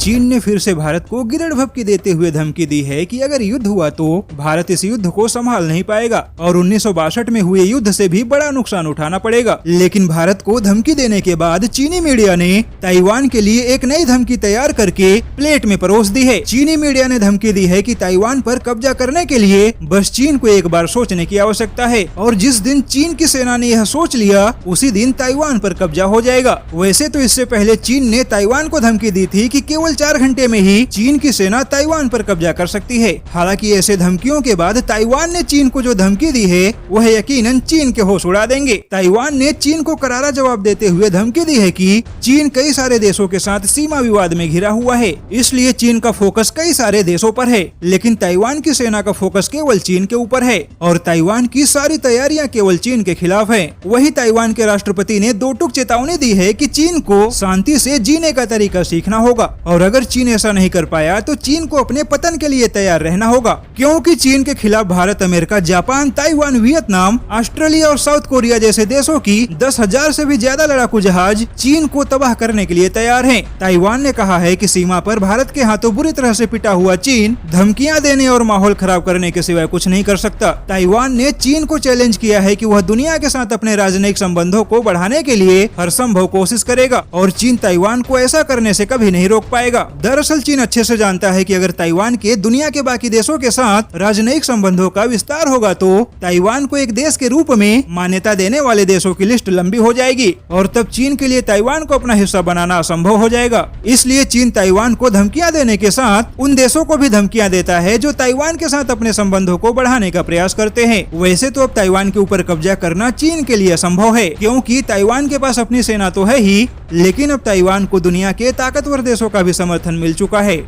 चीन ने फिर से भारत को गिरड़ भपकी देते हुए धमकी दी है कि अगर युद्ध हुआ तो भारत इस युद्ध को संभाल नहीं पाएगा और 1962 में हुए युद्ध से भी बड़ा नुकसान उठाना पड़ेगा। लेकिन भारत को धमकी देने के बाद चीनी मीडिया ने ताइवान के लिए एक नई धमकी तैयार करके प्लेट में परोस दी है। चीनी मीडिया ने धमकी दी है कि ताइवान पर कब्जा करने के लिए बस चीन को एक बार सोचने की आवश्यकता है और जिस दिन चीन की सेना ने यह सोच लिया उसी दिन ताइवान पर कब्जा हो जाएगा। वैसे तो इससे पहले चीन ने ताइवान को धमकी दी थी कि केवल 4 घंटे में ही चीन की सेना ताइवान पर कब्जा कर सकती है। हालांकि ऐसे धमकियों के बाद ताइवान ने चीन को जो धमकी दी है वह यकीनन चीन के होश उड़ा देंगे। ताइवान ने चीन को करारा जवाब देते हुए धमकी दी है कि चीन कई सारे देशों के साथ सीमा विवाद में घिरा हुआ है, इसलिए चीन का फोकस कई सारे देशों पर है, लेकिन ताइवान की सेना का फोकस केवल चीन के ऊपर है और ताइवान की सारी तैयारियां केवल चीन के खिलाफ है। वही ताइवान के राष्ट्रपति ने 2 टूक चेतावनी दी है कि चीन को शांति से जीने का तरीका सीखना होगा और अगर चीन ऐसा नहीं कर पाया तो चीन को अपने पतन के लिए तैयार रहना होगा, क्योंकि चीन के खिलाफ Bharat, America, Japan, Taiwan, Vietnam, Australia और साउथ कोरिया जैसे देशों की 10,000 से भी ज्यादा लड़ाकू जहाज चीन को तबाह करने के लिए तैयार हैं। ताइवान ने कहा है कि सीमा पर भारत के हाथों बुरी तरह से पिटा हुआ चीन धमकियां देने और माहौल खराब करने के सिवाय कुछ नहीं कर सकता। ताइवान ने चीन को चैलेंज किया है कि वह दुनिया के साथ अपने राजनयिक संबंधों को बढ़ाने के लिए हर संभव कोशिश करेगा और चीन ताइवान को ऐसा करने से कभी नहीं रोक पाएगा। दरअसल चीन अच्छे से जानता है कि अगर ताइवान के दुनिया के बाकी देशों के साथ राजनयिक संबंधों का विस्तार होगा तो ताइवान को एक देश के रूप में मान्यता देने वाले देशों की लिस्ट लंबी हो जाएगी और तब चीन के लिए ताइवान को अपना हिस्सा बनाना असंभव हो जाएगा। इसलिए चीन ताइवान को धमकियां देने के साथ उन देशों को भी धमकियां देता है जो ताइवान के साथ अपने संबंधों को बढ़ाने का प्रयास करते हैं। वैसे तो अब ताइवान के ऊपर कब्जा करना चीन के लिए असंभव है, क्योंकि ताइवान के पास अपनी सेना तो है ही, लेकिन अब ताइवान को दुनिया के ताकतवर देशों का भी समर्थन मिल चुका है।